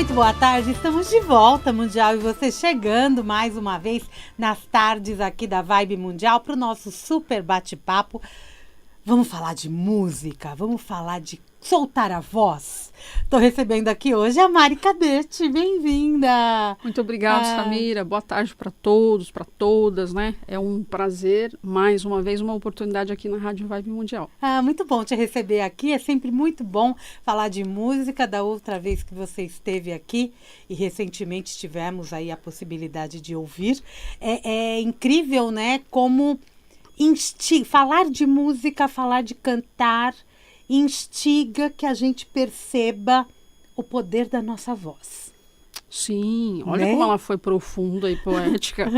Muito boa tarde, estamos de volta, Mundial, e você chegando mais uma vez nas tardes aqui da Vibe Mundial para o nosso super bate-papo. Vamos falar de música, vamos falar de soltar a voz. Estou recebendo aqui hoje a Mari Cadete, bem-vinda! Muito obrigada, Samira, boa tarde para todos, para todas, né? É um prazer, mais uma vez, uma oportunidade aqui na Rádio Vibe Mundial. Muito bom te receber aqui, é sempre muito bom falar de música. Da outra vez que você esteve aqui e recentemente tivemos aí a possibilidade de ouvir, é incrível, né, como falar de música, falar de cantar, instiga que a gente perceba o poder da nossa voz. Sim, olha, né? Como ela foi profunda e poética.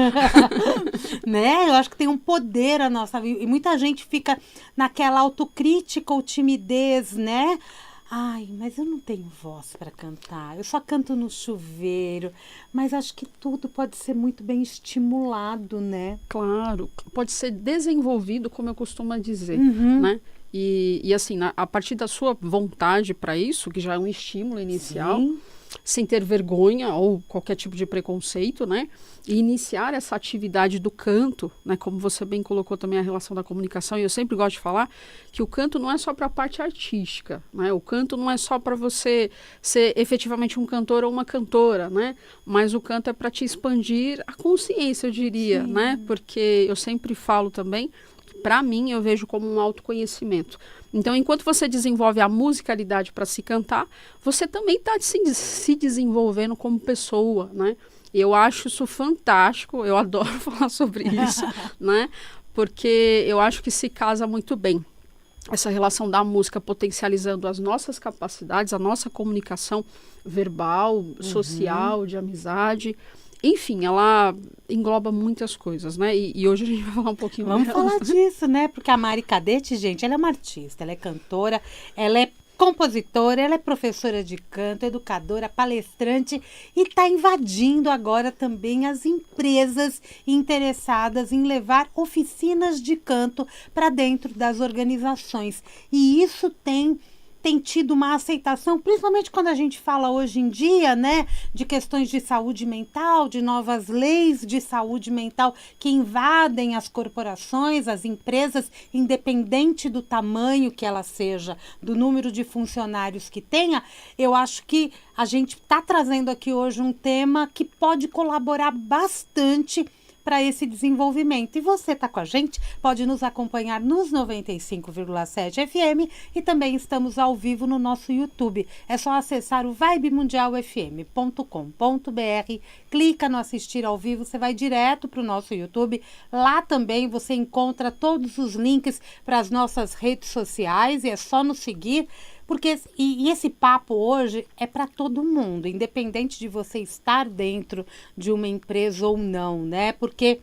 Né? Eu acho que tem um poder a nossa vida. E muita gente fica naquela autocrítica ou timidez, né? Ai, mas eu não tenho voz para cantar, eu só canto no chuveiro. Mas acho que tudo pode ser muito bem estimulado, né? Claro, pode ser desenvolvido, como eu costumo dizer, né? E assim, a partir da sua vontade para isso, que já é um estímulo inicial, sim, sem ter vergonha ou qualquer tipo de preconceito, né? E iniciar essa atividade do canto, né? Como você bem colocou também a relação da comunicação, e eu sempre gosto de falar que o canto não é só para a parte artística, né? O canto não é só para você ser efetivamente um cantor ou uma cantora, né? Mas o canto é para te expandir a consciência, eu diria, sim, né? Porque eu sempre falo também, para mim, eu vejo como um autoconhecimento. Então, enquanto você desenvolve a musicalidade para se cantar, você também está se desenvolvendo como pessoa, né? E eu acho isso fantástico, eu adoro falar sobre isso, né? Porque eu acho que se casa muito bem essa relação da música potencializando as nossas capacidades, a nossa comunicação verbal, social, de amizade. Enfim, ela engloba muitas coisas, né? E hoje a gente vai falar um pouquinho Vamos dela. falar disso, né? Porque a Mari Cadete, gente, ela é uma artista, ela é cantora, ela é compositora, ela é professora de canto, educadora, palestrante e está invadindo agora também as empresas interessadas em levar oficinas de canto para dentro das organizações. E isso tem tido uma aceitação, principalmente quando a gente fala hoje em dia, né, de questões de saúde mental, de novas leis de saúde mental que invadem as corporações, as empresas, independente do tamanho que ela seja, do número de funcionários que tenha. Eu acho que a gente está trazendo aqui hoje um tema que pode colaborar bastante para esse desenvolvimento. E você está com a gente, pode nos acompanhar nos 95,7 FM e também estamos ao vivo no nosso YouTube. É só acessar o vibemundialfm.com.br, clica no assistir ao vivo, você vai direto para o nosso YouTube. Lá também você encontra todos os links para as nossas redes sociais e é só nos seguir. Porque esse papo hoje é para todo mundo, independente de você estar dentro de uma empresa ou não, né? Porque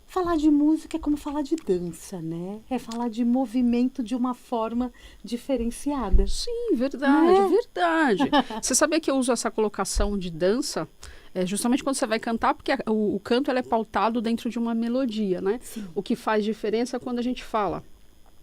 falar de música é como falar de dança, né? É falar de movimento de uma forma diferenciada. Sim, verdade, verdade. Você sabia que eu uso essa colocação de dança? Justamente quando você vai cantar, porque o canto ele é pautado dentro de uma melodia, né? Sim. O que faz diferença é quando a gente fala.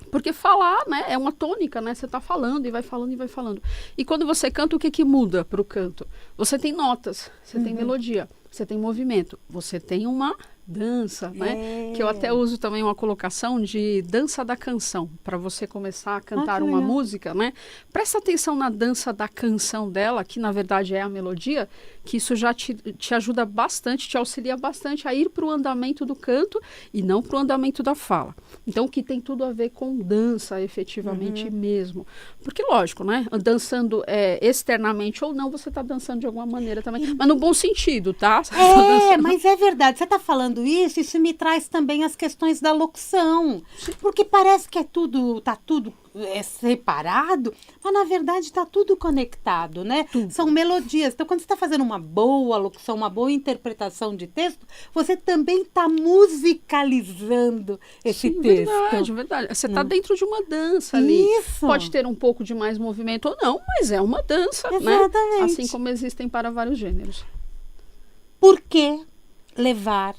Porque falar, né, é uma tônica, né? Você está falando e vai falando e vai falando. E quando você canta, o que muda para o canto? Você tem notas, você tem melodia, você tem movimento, você tem uma dança, né? Que eu até uso também uma colocação de dança da canção, para você começar a cantar uma música, né? Presta atenção na dança da canção dela, que na verdade é a melodia, que isso já te ajuda bastante, te auxilia bastante a ir para o andamento do canto e não para o andamento da fala. Então, o que tem tudo a ver com dança, efetivamente mesmo. Porque, lógico, né? Dançando externamente ou não, você está dançando de alguma maneira também, mas no bom sentido, tá? Mas é verdade, você está falando isso me traz também as questões da locução, porque parece que tá tudo separado, mas na verdade está tudo conectado, né? Tudo. São melodias. Então, quando você está fazendo uma boa locução, uma boa interpretação de texto, você também está musicalizando esse texto. Verdade, verdade. Você está dentro de uma dança ali. Isso. Pode ter um pouco de mais movimento ou não, mas é uma dança, exatamente, né? Assim como existem para vários gêneros. Por que levar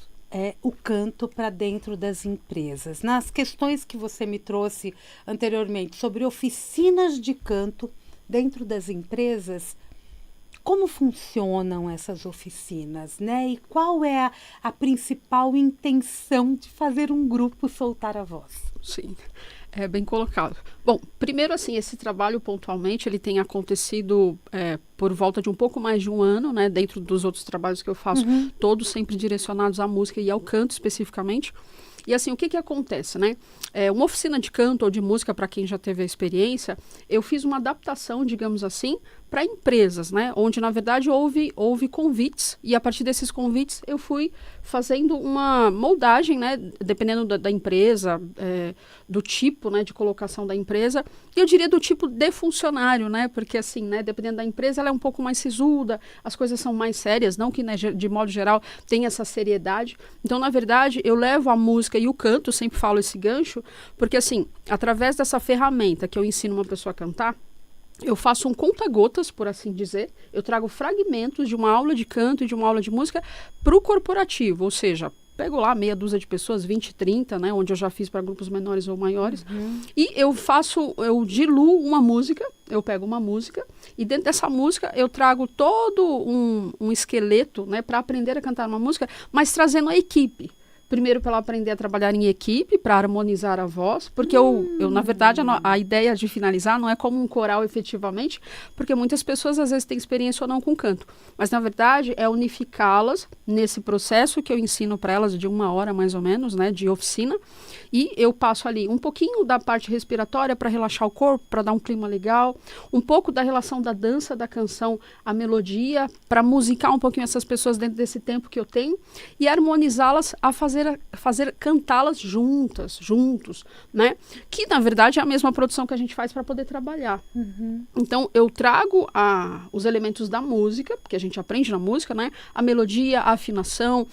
o canto para dentro das empresas? Nas questões que você me trouxe anteriormente sobre oficinas de canto dentro das empresas, Como funcionam essas oficinas, né? E qual é a principal intenção de fazer um grupo soltar a voz? Sim, é bem colocado. Bom, primeiro assim, esse trabalho pontualmente, ele tem acontecido por volta de um pouco mais de um ano, né? Dentro dos outros trabalhos que eu faço, todos sempre direcionados à música e ao canto especificamente. E assim, o que acontece, né? Uma oficina de canto ou de música, para quem já teve a experiência, eu fiz uma adaptação, digamos assim, para empresas, né? Onde, na verdade, houve convites, e a partir desses convites eu fui fazendo uma moldagem, né? Dependendo da empresa, do tipo, né, de colocação da empresa, e eu diria do tipo de funcionário, né? Porque, assim, né, dependendo da empresa, ela é um pouco mais sisuda, as coisas são mais sérias, não que, né, de modo geral, tenha essa seriedade. Então, na verdade, eu levo a música e o canto, eu sempre falo esse gancho, porque, assim, através dessa ferramenta que eu ensino uma pessoa a cantar, eu faço um conta-gotas, por assim dizer. Eu trago fragmentos de uma aula de canto e de uma aula de música para o corporativo, ou seja, pego lá meia dúzia de pessoas, 20, 30, né, onde eu já fiz para grupos menores ou maiores, e eu diluo uma música, eu pego uma música, e dentro dessa música eu trago todo um esqueleto, né, para aprender a cantar uma música, mas trazendo a equipe. Primeiro, para ela aprender a trabalhar em equipe, para harmonizar a voz, porque na verdade, a ideia de finalizar não é como um coral efetivamente, porque muitas pessoas às vezes têm experiência ou não com canto. Mas, na verdade, é unificá-las nesse processo que eu ensino para elas de 1 hora, mais ou menos, né, de oficina, e eu passo ali um pouquinho da parte respiratória para relaxar o corpo, para dar um clima legal, um pouco da relação da dança, da canção, a melodia, para musicar um pouquinho essas pessoas dentro desse tempo que eu tenho, e harmonizá-las a fazer cantá-las juntos, né? Que, na verdade, é a mesma produção que a gente faz para poder trabalhar. Então, eu trago os elementos da música, porque a gente aprende na música, né? A melodia, a afinação,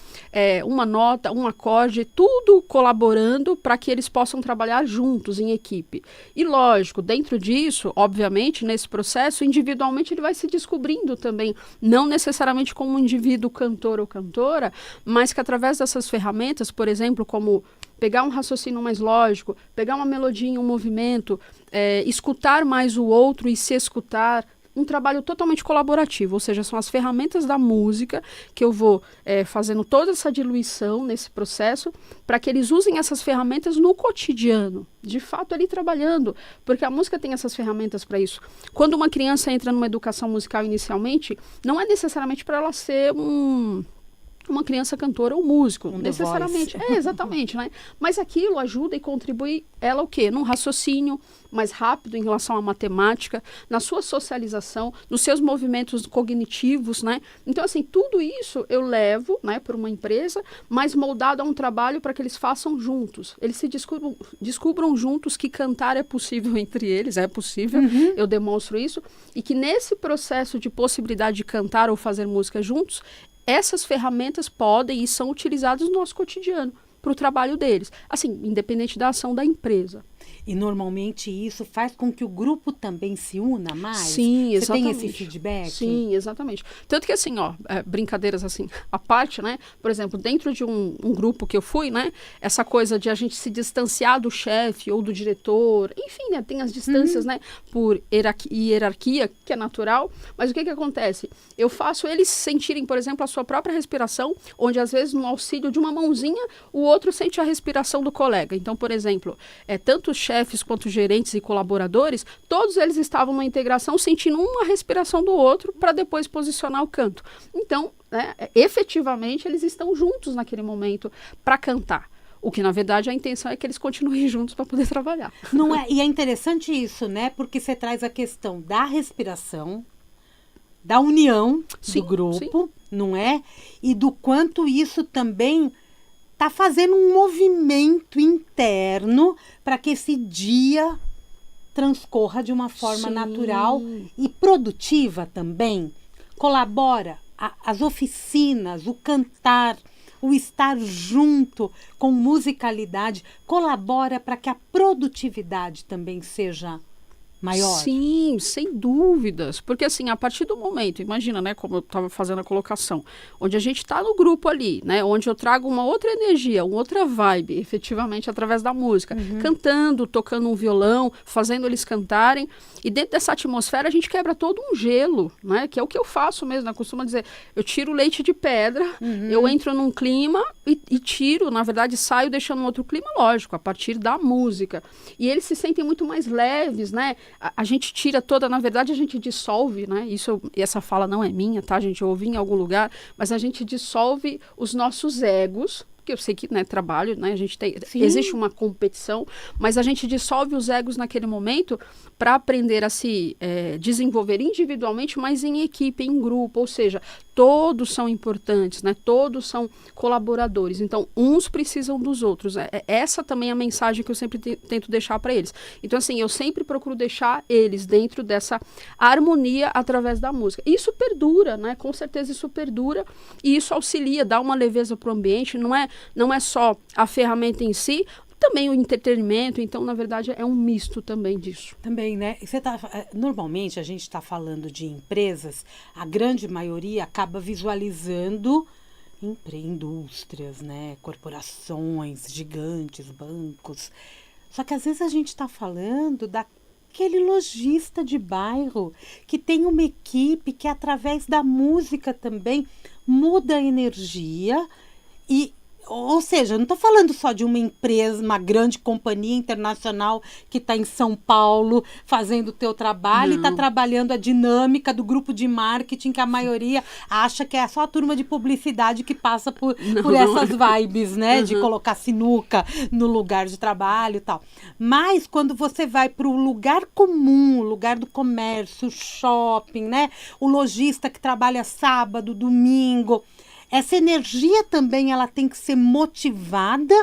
uma nota, um acorde, tudo colaborando para que eles possam trabalhar juntos, em equipe. E, lógico, dentro disso, obviamente, nesse processo, individualmente ele vai se descobrindo também, não necessariamente como um indivíduo cantor ou cantora, mas que através dessas ferramentas, por exemplo, como pegar um raciocínio mais lógico, pegar uma melodia, um movimento, escutar mais o outro e se escutar, um trabalho totalmente colaborativo, ou seja, são as ferramentas da música que eu vou fazendo toda essa diluição nesse processo para que eles usem essas ferramentas no cotidiano, de fato ali trabalhando, porque a música tem essas ferramentas para isso. Quando uma criança entra numa educação musical inicialmente, não é necessariamente para ela ser uma criança cantora ou músico, necessariamente. Exatamente, né? Mas aquilo ajuda e contribui ela o quê? Num raciocínio mais rápido em relação à matemática, na sua socialização, nos seus movimentos cognitivos, né? Então, assim, tudo isso eu levo, né, para uma empresa, mas moldado a um trabalho para que eles façam juntos. Eles se descubram juntos que cantar é possível entre eles, é possível, eu demonstro isso, e que nesse processo de possibilidade de cantar ou fazer música juntos, essas ferramentas podem e são utilizadas no nosso cotidiano, para o trabalho deles, assim, independente da ação da empresa. E normalmente isso faz com que o grupo também se una mais? Sim, exatamente. Você tem esse feedback? Sim, exatamente. Tanto que assim, brincadeiras assim, à parte, né? Por exemplo, dentro de um grupo que eu fui, né? Essa coisa de a gente se distanciar do chefe ou do diretor, enfim, né? Tem as distâncias, né? Por hierarquia, que é natural. Mas o que acontece? Eu faço eles sentirem, por exemplo, a sua própria respiração, onde às vezes no auxílio de uma mãozinha, o outro sente a respiração do colega. Então, por exemplo, tanto os chefes quanto gerentes e colaboradores, todos eles estavam numa integração sentindo uma respiração do outro para depois posicionar o canto. Então, né, efetivamente, eles estão juntos naquele momento para cantar. O que, na verdade, a intenção é que eles continuem juntos para poder trabalhar. Não é? E é interessante isso, né? Porque você traz a questão da respiração, da união do grupo, não é? E do quanto isso também está fazendo um movimento interno para que esse dia transcorra de uma forma natural e produtiva também. Colabora as oficinas, o cantar, o estar junto com musicalidade, colabora para que a produtividade também seja maior. Sim, sem dúvidas. Porque assim, a partir do momento, imagina, né, como eu estava fazendo a colocação, onde a gente está no grupo ali, né, onde eu trago uma outra energia, uma outra vibe, efetivamente, através da música, cantando, tocando um violão, fazendo eles cantarem, e dentro dessa atmosfera a gente quebra todo um gelo, né, que é o que eu faço mesmo, né, eu costumo dizer, eu tiro o leite de pedra, eu entro num clima e tiro, na verdade, saio deixando um outro clima, lógico, a partir da música. E eles se sentem muito mais leves, né? A gente tira toda, na verdade, a gente dissolve, né? Essa fala não é minha, tá, gente? Eu ouvi em algum lugar, mas a gente dissolve os nossos egos, porque eu sei que, né, trabalho, né, existe uma competição, mas a gente dissolve os egos naquele momento para aprender a se desenvolver individualmente, mas em equipe, em grupo, ou seja, todos são importantes, né, todos são colaboradores, então uns precisam dos outros, essa também é a mensagem que eu sempre tento deixar para eles. Então assim, eu sempre procuro deixar eles dentro dessa harmonia através da música. Isso perdura, né, com certeza isso perdura, e isso auxilia, dá uma leveza para o ambiente, não é só a ferramenta em si, também o entretenimento, então, na verdade, é um misto também disso. Também, né? Normalmente, a gente está falando de empresas, a grande maioria acaba visualizando indústrias, né? Corporações, gigantes, bancos. Só que, às vezes, a gente está falando daquele lojista de bairro que tem uma equipe que, através da música também, muda a energia ou seja, eu não estou falando só de uma empresa, uma grande companhia internacional que está em São Paulo fazendo o teu trabalho e está trabalhando a dinâmica do grupo de marketing que a maioria acha que é só a turma de publicidade que passa por essas vibes, né? De colocar sinuca no lugar de trabalho e tal. Mas quando você vai para o lugar comum, o lugar do comércio, o shopping, né? O lojista que trabalha sábado, domingo... Essa energia também ela tem que ser motivada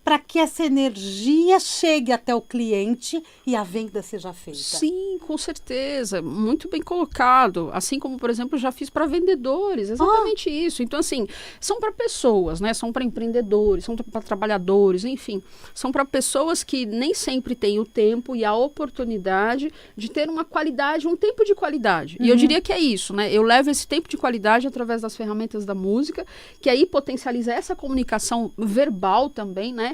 para que essa energia chegue até o cliente e a venda seja feita. Sim, com certeza. Muito bem colocado. Assim como, por exemplo, eu já fiz para vendedores. Exatamente isso. Então, assim, são para pessoas, né? São para empreendedores, são para trabalhadores, enfim. São para pessoas que nem sempre têm o tempo e a oportunidade de ter uma qualidade, um tempo de qualidade. E eu diria que é isso, né? Eu levo esse tempo de qualidade através das ferramentas da música, que aí potencializa essa comunicação verbal também, né?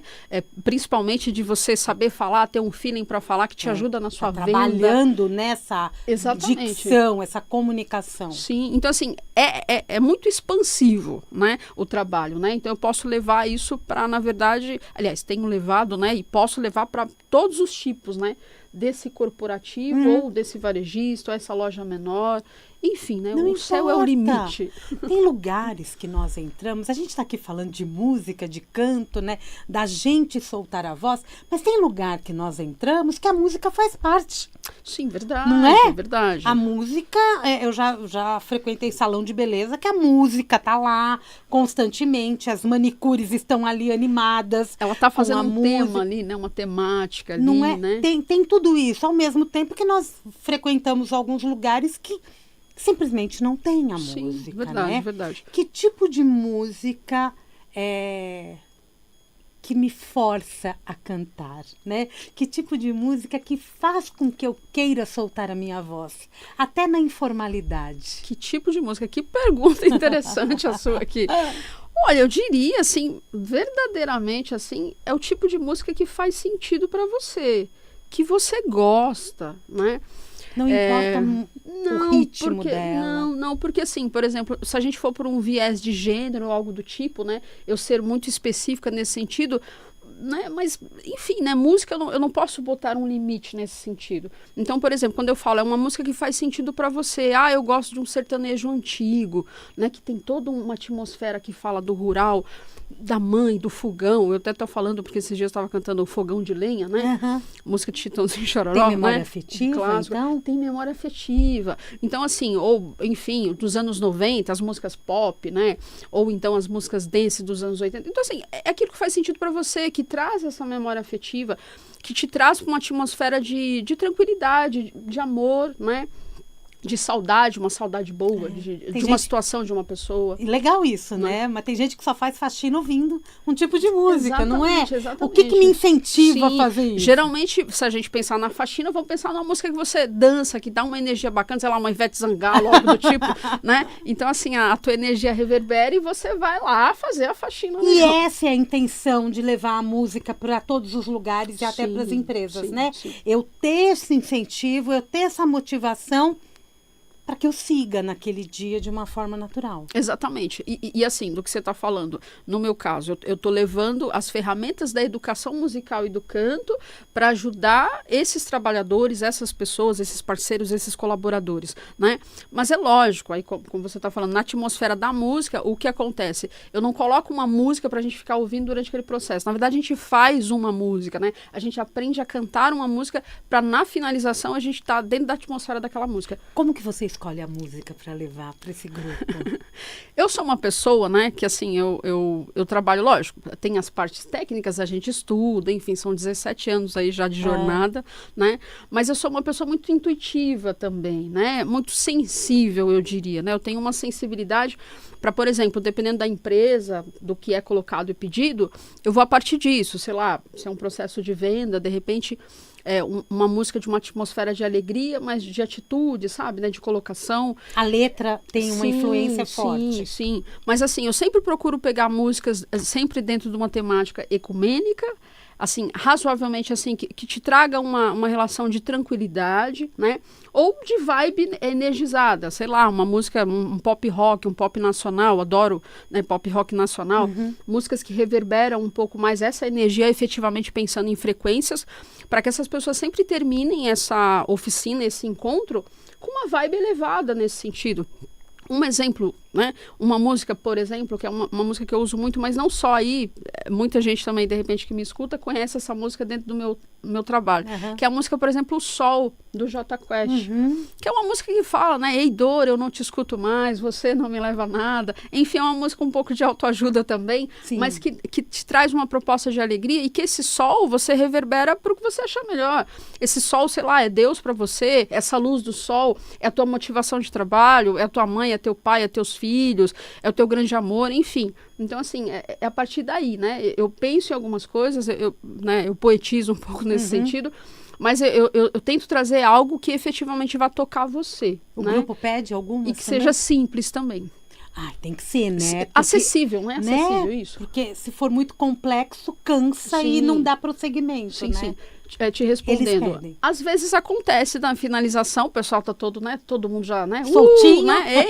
Principalmente de você saber falar, ter um feeling para falar que te ajuda na sua venda. Trabalhando nessa dicção, essa comunicação. Sim, então assim, é muito expansivo, né, o trabalho, né? Então eu posso levar isso para, na verdade, aliás, tenho levado, né, e posso levar para todos os tipos, né, desse corporativo ou desse varejista, ou essa loja menor. Enfim, né? O céu é o limite. Tem lugares que nós entramos, a gente está aqui falando de música, de canto, né? Da gente soltar a voz, mas tem lugar que nós entramos que a música faz parte. Sim, verdade. Não é? Verdade. A música, eu já frequentei salão de beleza que a música tá lá constantemente, as manicures estão ali animadas. Ela tá fazendo um tema ali, né? Uma temática ali, não é? Né? Tem tudo isso, ao mesmo tempo que nós frequentamos alguns lugares que simplesmente não tem a música, verdade, né? Verdade. Que tipo de música que me força a cantar, né? Que tipo de música que faz com que eu queira soltar a minha voz, até na informalidade? Que tipo de música? Que pergunta interessante a sua aqui. Olha, eu diria, assim, verdadeiramente, assim, é o tipo de música que faz sentido para você, que você gosta, né? Não importa o ritmo dela. Não, porque assim, por exemplo, se a gente for por um viés de gênero ou algo do tipo, né? Eu ser muito específica nesse sentido, né? Mas, enfim, né? Música, eu não posso botar um limite nesse sentido. Então, por exemplo, quando eu falo, é uma música que faz sentido para você. Ah, eu gosto de um sertanejo antigo, né? Que tem toda uma atmosfera que fala do rural, da mãe, do fogão. Eu até tô falando, porque esses dias eu estava cantando o Fogão de Lenha, né? Música de Chitãozinho e Chororó. Tem memória né? afetiva, então? Tem memória afetiva. Então, assim, ou, enfim, dos anos 90, as músicas pop, né? Ou então as músicas dance dos anos 80. Então, assim, é aquilo que faz sentido para você, que traz essa memória afetiva, que te traz para uma atmosfera de tranquilidade, de amor, né? de saudade, uma saudade boa, de uma situação de uma pessoa. Legal isso, né? Mas tem gente que só faz faxina ouvindo um tipo de música, não é? Exatamente. O que me incentiva a fazer isso? Geralmente, se a gente pensar na faxina, vamos pensar numa música que você dança, que dá uma energia bacana, sei lá, uma Ivete Sangalo, algo do tipo, né? Então, assim, a tua energia reverbera e você vai lá fazer a faxina. E essa é a intenção de levar a música para todos os lugares e até para as empresas, né? Sim. Eu ter esse incentivo, eu ter essa motivação para que eu siga naquele dia de uma forma natural. Exatamente. E assim, do que você está falando, no meu caso, eu estou levando as ferramentas da educação musical e do canto para ajudar esses trabalhadores, essas pessoas, esses parceiros, esses colaboradores, né? Mas é lógico, aí como você está falando, na atmosfera da música, o que acontece? Eu não coloco uma música para a gente ficar ouvindo durante aquele processo. Na verdade, a gente faz uma música, né? A gente aprende a cantar uma música para, na finalização, a gente estar dentro da atmosfera daquela música. Como que você escolhe a música para levar para esse grupo? Eu sou uma pessoa, né, que assim, eu trabalho, lógico, tem as partes técnicas, a gente estuda, enfim, são 17 anos aí já de jornada, né, mas eu sou uma pessoa muito intuitiva também, né, muito sensível, eu diria, né, eu tenho uma sensibilidade para, por exemplo, dependendo da empresa, do que é colocado e pedido, eu vou a partir disso, sei lá, se é um processo de venda, de repente... uma música de uma atmosfera de alegria, mas de atitude, sabe, né, de colocação. A letra tem uma influência forte. Sim. Mas assim, eu sempre procuro pegar músicas sempre dentro de uma temática ecumênica, assim, razoavelmente assim, que te traga uma relação de tranquilidade, né? Ou de vibe energizada, sei lá, uma música, um pop rock, um pop nacional, adoro, né, pop rock nacional, músicas que reverberam um pouco mais essa energia, efetivamente pensando em frequências, para que essas pessoas sempre terminem essa oficina, esse encontro, com uma vibe elevada nesse sentido. Um exemplo, né? Uma música, por exemplo, que é uma música que eu uso muito, mas não só aí, muita gente também, de repente, que me escuta, conhece essa música dentro do meu trabalho. Que é a música, por exemplo, O Sol, do Jota Quest. Que é uma música que fala, né? Ei, dor, eu não te escuto mais, você não me leva a nada. Enfim, é uma música um pouco de autoajuda também, mas que te traz uma proposta de alegria e que esse sol você reverbera para o que você achar melhor. Esse sol, sei lá, é Deus para você, essa luz do sol é a tua motivação de trabalho, é a tua mãe, é teu pai, é teus filhos, é o teu grande amor, enfim. Então, assim, é a partir daí, né? Eu penso em algumas coisas, eu poetizo um pouco nesse sentido, mas eu tento trazer algo que efetivamente vá tocar você. O né? grupo pede algumas E que seja simples também. Ai, tem que ser, né? Porque, acessível, não é acessível isso? Porque se for muito complexo, cansa e não dá prosseguimento, né? Sim. Te respondendo. Às vezes acontece na finalização, o pessoal tá todo, né? Todo mundo já, né? Soltinho. Né?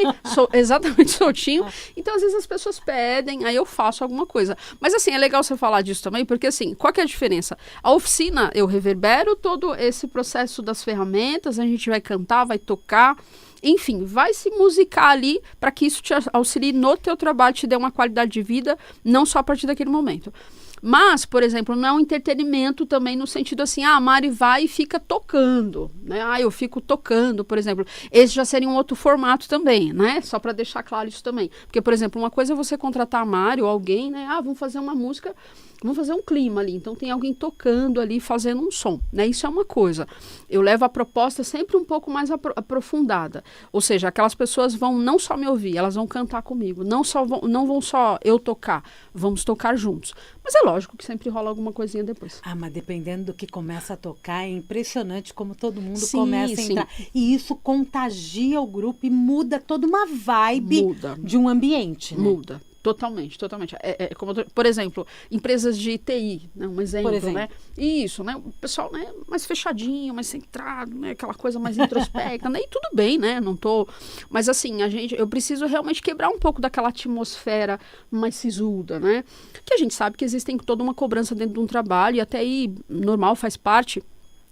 Exatamente, soltinho. Então, às vezes as pessoas pedem, aí eu faço alguma coisa. Mas, assim, é legal você falar disso também, porque, assim, qual que é a diferença? A oficina, eu reverbero todo esse processo das ferramentas, a gente vai cantar, vai tocar, enfim, vai se musicar ali para que isso te auxilie no teu trabalho, te dê uma qualidade de vida, não só a partir daquele momento. Mas, por exemplo, não é um entretenimento também no sentido assim, a Mari vai e fica tocando, né? Eu fico tocando, por exemplo. Esse já seria um outro formato também, né? Só para deixar claro isso também. Porque, por exemplo, uma coisa é você contratar a Mari ou alguém, né? Vamos fazer uma música, vamos fazer um clima ali. Então, tem alguém tocando ali, fazendo um som, né? Isso é uma coisa. Eu levo a proposta sempre um pouco mais aprofundada. Ou seja, aquelas pessoas vão não só me ouvir, elas vão cantar comigo. Não vão só eu tocar, vamos tocar juntos. Mas é lógico que sempre rola alguma coisinha depois. Mas dependendo do que começa a tocar, é impressionante como todo mundo começa a entrar. E isso contagia o grupo e muda toda uma vibe de um ambiente, né? Muda. Totalmente. Como, por exemplo, empresas de TI, né? Um exemplo, né? Isso, né? O pessoal, né, mais fechadinho, mais centrado, né? Aquela coisa mais introspecta, né? E tudo bem, né? Não tô... Mas assim, eu preciso realmente quebrar um pouco daquela atmosfera mais sisuda, né? Que a gente sabe que existem toda uma cobrança dentro de um trabalho e até aí, normal, faz parte.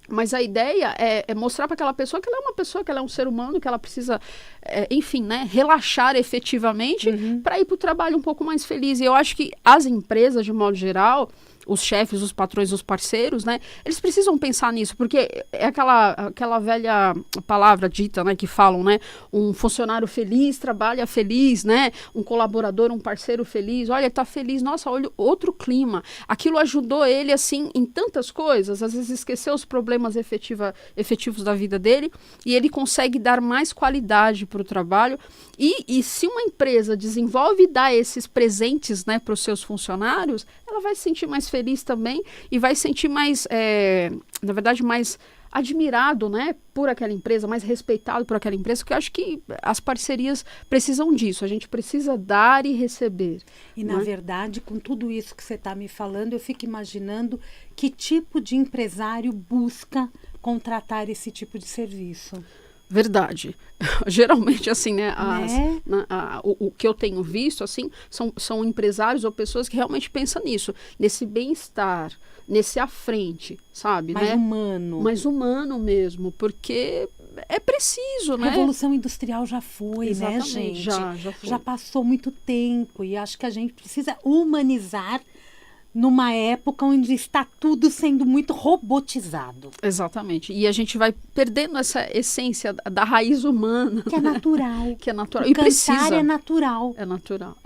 Mas a ideia é mostrar para aquela pessoa que ela é uma pessoa, que ela é um ser humano, que ela precisa, enfim, né, relaxar efetivamente para ir para o trabalho um pouco mais feliz. E eu acho que as empresas, de modo geral, os chefes, os patrões, os parceiros, né? Eles precisam pensar nisso, porque é aquela velha palavra dita, né? Que falam, né? Um funcionário feliz trabalha feliz, né? Um colaborador, um parceiro feliz, olha, tá feliz, nossa, olha, outro clima. Aquilo ajudou ele, assim, em tantas coisas, às vezes esqueceu os problemas efetivos da vida dele, e ele consegue dar mais qualidade para o trabalho. E se uma empresa desenvolve e dá esses presentes, né, para os seus funcionários, ela vai se sentir mais feliz também e vai se sentir mais, na verdade, mais admirado, né, por aquela empresa, mais respeitado por aquela empresa, porque eu acho que as parcerias precisam disso, a gente precisa dar e receber. E, na verdade, com tudo isso que você está me falando, eu fico imaginando que tipo de empresário busca contratar esse tipo de serviço. Verdade. Geralmente, assim, né, o que eu tenho visto, assim, são empresários ou pessoas que realmente pensam nisso, nesse bem-estar, nesse à frente, sabe? Mais né? humano. Mais humano mesmo, porque é preciso, né? A Revolução Industrial já foi, Exatamente, né, gente? já foi. Já passou muito tempo e acho que a gente precisa humanizar numa época onde está tudo sendo muito robotizado. Exatamente. E a gente vai perdendo essa essência da raiz humana. Que é natural. Que é natural. O E cantar precisa. é natural. É natural.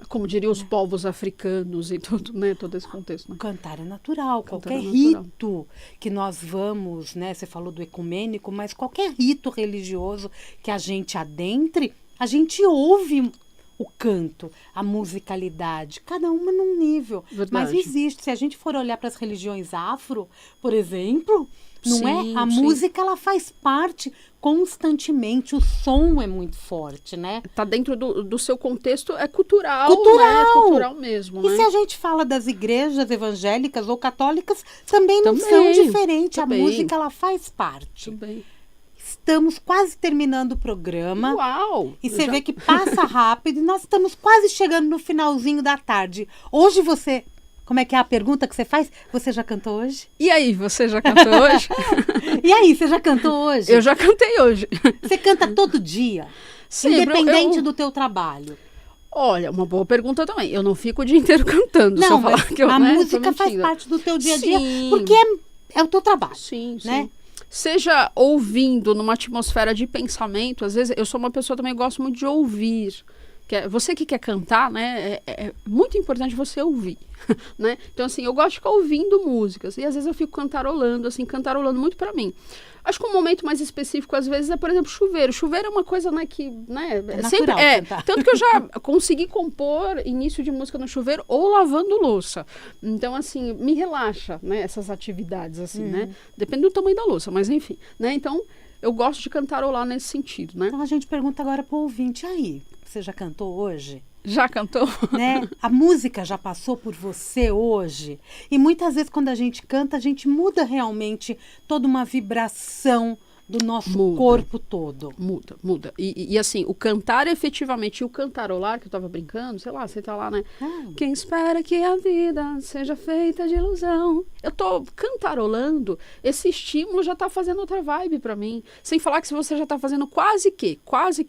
Como diriam os povos africanos e tudo, né, todo esse contexto. Né? O cantar é natural. Qualquer é natural. rito que nós vamos, né? Você falou do ecumênico, mas qualquer rito religioso que a gente adentre, a gente ouve o canto, a musicalidade, cada uma num nível. Verdade. Mas existe. Se a gente for olhar para as religiões afro, por exemplo, não Sim, é? A música, ela faz parte constantemente. O som é muito forte, né? Tá dentro do seu contexto, é cultural. Cultural. Né? Cultural mesmo, E né? se a gente fala das igrejas evangélicas ou católicas, também não Também, são diferentes. também. A música, ela faz parte. Também. Estamos quase terminando o programa. Uau! E você vê que passa rápido e nós estamos quase chegando no finalzinho da tarde. Hoje você... Como é que é a pergunta que você faz? Você já cantou hoje? E aí, você já cantou hoje? E aí, você já cantou hoje? Eu já cantei hoje. Você canta todo dia? Sempre, independente do teu trabalho? Olha, uma boa pergunta também. Eu não fico o dia inteiro cantando. Não, se eu falar mas que eu, a né, música faz parte do teu dia a dia. Sim. Porque é o teu trabalho. Sim, sim. Né? Seja ouvindo numa atmosfera de pensamento, às vezes eu sou uma pessoa também que gosto muito de ouvir. Você que quer cantar, né, é muito importante você ouvir, né? Então, assim, eu gosto de ficar ouvindo músicas e às vezes eu fico cantarolando muito pra mim. Acho que um momento mais específico, às vezes, é, por exemplo, chuveiro. Chuveiro é uma coisa, né, que, né, sempre tanto que eu já consegui compor início de música no chuveiro ou lavando louça. Então, assim, me relaxa, né, essas atividades, assim, né? Depende do tamanho da louça, mas enfim, né? Então, eu gosto de cantarolar nesse sentido, né? Então, a gente pergunta agora pro ouvinte, aí, você já cantou hoje? Já cantou? Né? A música já passou por você hoje? E muitas vezes quando a gente canta, a gente muda realmente toda uma vibração do nosso corpo todo. Muda. E assim, o cantar efetivamente e o cantarolar, que eu tava brincando, sei lá, você tá lá, né? Quem espera que a vida seja feita de ilusão. Eu tô cantarolando, esse estímulo já tá fazendo outra vibe pra mim. Sem falar que se você já tá fazendo quase que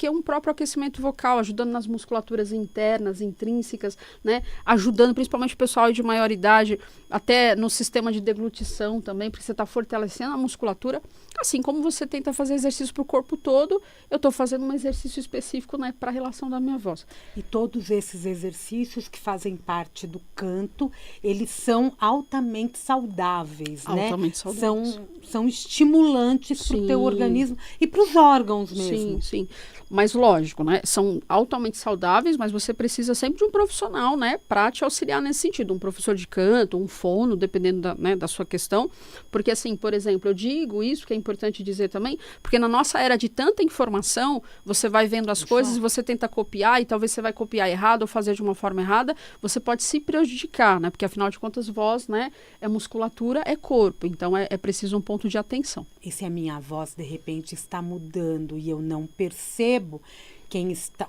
um próprio aquecimento vocal, ajudando nas musculaturas internas, intrínsecas, né? Ajudando principalmente o pessoal de maior idade, até no sistema de deglutição também, porque você tá fortalecendo a musculatura. Assim como você tenta fazer exercício para o corpo todo, eu estou fazendo um exercício específico, né, para a relação da minha voz. E todos esses exercícios que fazem parte do canto, eles são altamente saudáveis, né? Altamente saudáveis. São estimulantes para o teu organismo e para os órgãos mesmo. Sim. Mas lógico, né? São altamente saudáveis, mas você precisa sempre de um profissional, né? Para te auxiliar nesse sentido. Um professor de canto, um fono, dependendo da sua questão. Porque assim, por exemplo, eu digo isso, que é importante dizer também, porque na nossa era de tanta informação, você vai vendo as coisas, você tenta copiar e talvez você vai copiar errado ou fazer de uma forma errada, você pode se prejudicar, né? Porque afinal de contas, voz, né? É musculatura, é corpo. Então é preciso um ponto de atenção. E se a minha voz, de repente, está mudando e eu não percebo,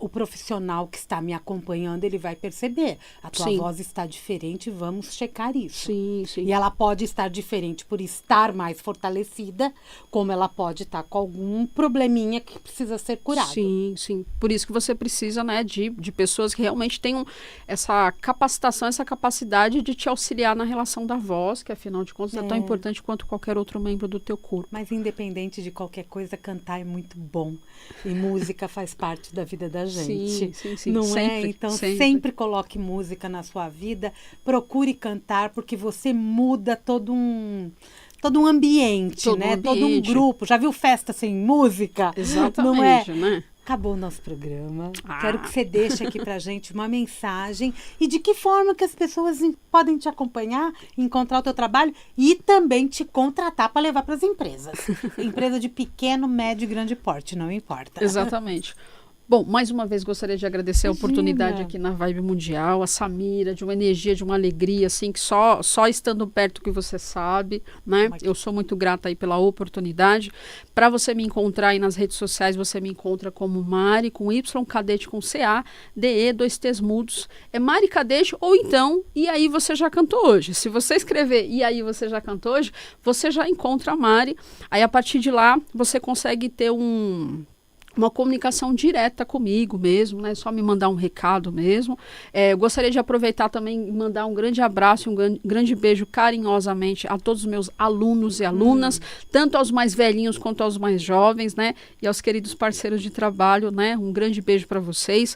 o profissional que está me acompanhando, ele vai perceber. A tua Sim. voz está diferente, vamos checar isso. Sim, sim. E ela pode estar diferente por estar mais fortalecida, como ela pode estar com algum probleminha que precisa ser curado. Sim, sim. Por isso que você precisa, né, de pessoas que realmente tenham essa capacitação, essa capacidade de te auxiliar na relação da voz, que afinal de contas é tão importante quanto qualquer outro membro do teu corpo. Mas independente de qualquer coisa, cantar é muito bom. E música faz parte da vida da gente. Sim. Não sempre, é? Então sempre coloque música na sua vida, procure cantar, porque você muda todo um ambiente, todo um grupo. Já viu festa sem música? Exatamente, não é? né? Acabou o nosso programa. Quero que você deixe aqui pra gente uma mensagem e de que forma que as pessoas podem te acompanhar, encontrar o teu trabalho e também te contratar para levar para as empresas. Empresa de pequeno, médio e grande porte, não importa. Exatamente. Bom, mais uma vez gostaria de agradecer a oportunidade aqui na Vibe Mundial, a Samira, de uma energia, de uma alegria, assim, que só estando perto que você sabe, né? Eu sou muito grata aí pela oportunidade. Para você me encontrar aí nas redes sociais, você me encontra como Mari, com Y, Cadete com CA, DE, 2 T's mudos. É Mari Cadete, ou então, e aí você já cantou hoje. Se você escrever e aí você já cantou hoje, você já encontra a Mari. Aí, a partir de lá, você consegue ter uma comunicação direta comigo mesmo, né? Só me mandar um recado mesmo. Eu gostaria de aproveitar também e mandar um grande abraço e um grande beijo carinhosamente a todos os meus alunos e alunas, tanto aos mais velhinhos quanto aos mais jovens, né? E aos queridos parceiros de trabalho, né? Um grande beijo para vocês.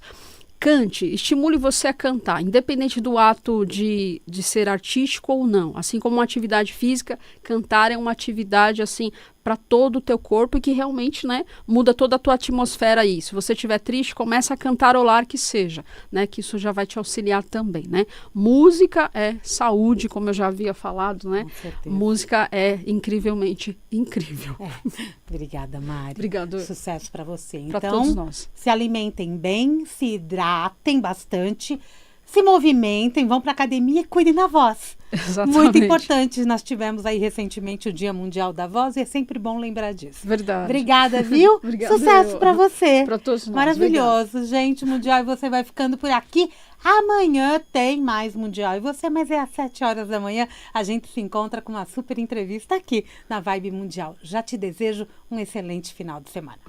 Cante, estimule você a cantar, independente do ato de ser artístico ou não. Assim como uma atividade física, cantar é uma atividade assim para todo o teu corpo e que realmente, né, muda toda a tua atmosfera aí. Se você estiver triste, começa a cantarolar que seja, né, que isso já vai te auxiliar também, né. Música é saúde, como eu já havia falado, né. Com certeza. Música é incrivelmente incrível. Obrigada, Mari. Obrigado. Sucesso para você. Pra Então, todos nós. se alimentem bem, se hidratem bastante, se movimentem, vão para academia e cuidem da voz. Exatamente. Muito importante. Nós tivemos aí recentemente o Dia Mundial da Voz e é sempre bom lembrar disso. Verdade. Obrigada, viu? Obrigada, Sucesso para você. Para todos nós. Maravilhoso, Obrigada. gente. Mundial e você vai ficando por aqui. Amanhã tem mais Mundial e você, mas é às 7 horas da manhã. A gente se encontra com uma super entrevista aqui na Vibe Mundial. Já te desejo um excelente final de semana.